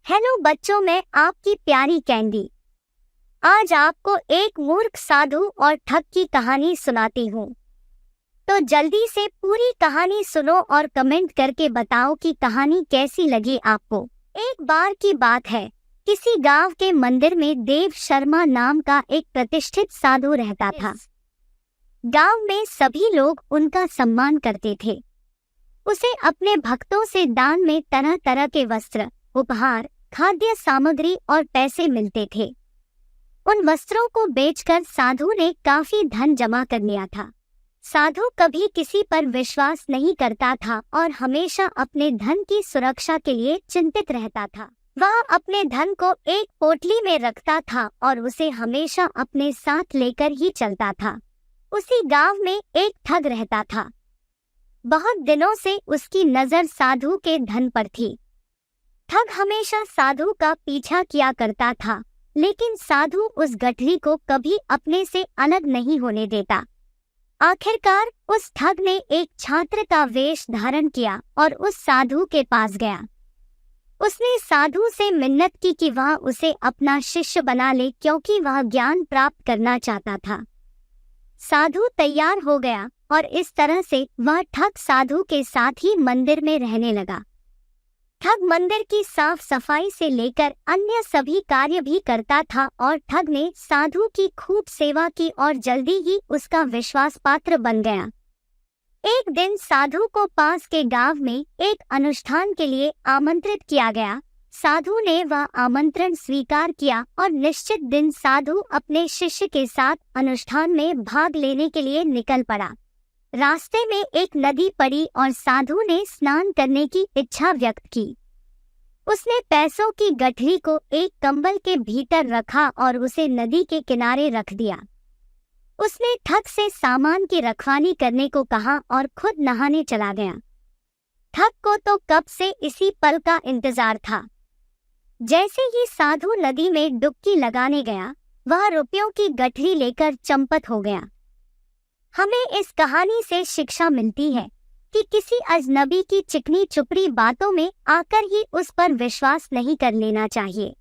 Hello बच्चों, मैं आपकी प्यारी कैंडी आज आपको एक मूर्ख साधु और ठग की कहानी सुनाती हूँ। तो जल्दी से पूरी कहानी सुनो और कमेंट करके बताओ कि कहानी कैसी लगी आपको। एक बार की बात है, किसी गांव के मंदिर में देव शर्मा नाम का एक प्रतिष्ठित साधु रहता था। गांव में सभी लोग उनका सम्मान करते थे। उसे अपने भक्तों से दान में तरह तरह के वस्त्र, उपहार, खाद्य सामग्री और पैसे मिलते थे। उन वस्त्रों को बेचकर साधु ने काफी धन जमा कर लिया था। साधु कभी किसी पर विश्वास नहीं करता था और हमेशा अपने धन की सुरक्षा के लिए चिंतित रहता था। वह अपने धन को एक पोटली में रखता था और उसे हमेशा अपने साथ लेकर ही चलता था। उसी गांव में एक ठग रहता था। बहुत दिनों से उसकी नजर साधु के धन पर थी। ठग हमेशा साधु का पीछा किया करता था, लेकिन साधु उस गठरी को कभी अपने से अलग नहीं होने देता। आखिरकार उस ठग ने एक छात्र का वेश धारण किया और उस साधु के पास गया। उसने साधु से मिन्नत की कि वह उसे अपना शिष्य बना ले, क्योंकि वह ज्ञान प्राप्त करना चाहता था। साधु तैयार हो गया और इस तरह से वह ठग साधु के साथ ही मंदिर में रहने लगा। ठग मंदिर की साफ सफाई से लेकर अन्य सभी कार्य भी करता था और ठग ने साधु की खूब सेवा की और जल्दी ही उसका विश्वास पात्र बन गया। एक दिन साधु को पास के गांव में एक अनुष्ठान के लिए आमंत्रित किया गया। साधु ने वह आमंत्रण स्वीकार किया और निश्चित दिन साधु अपने शिष्य के साथ अनुष्ठान में भाग लेने के लिए निकल पड़ा। रास्ते में एक नदी पड़ी और साधु ने स्नान करने की इच्छा व्यक्त की। उसने पैसों की गठरी को एक कंबल के भीतर रखा और उसे नदी के किनारे रख दिया। उसने ठग से सामान की रखवाली करने को कहा और खुद नहाने चला गया। ठग को तो कब से इसी पल का इंतजार था। जैसे ही साधु नदी में डुबकी लगाने गया, वह रुपयों की गठरी लेकर चंपत हो गया। हमें इस कहानी से शिक्षा मिलती है कि किसी अजनबी की चिकनी चुपड़ी बातों में आकर ही उस पर विश्वास नहीं कर लेना चाहिए।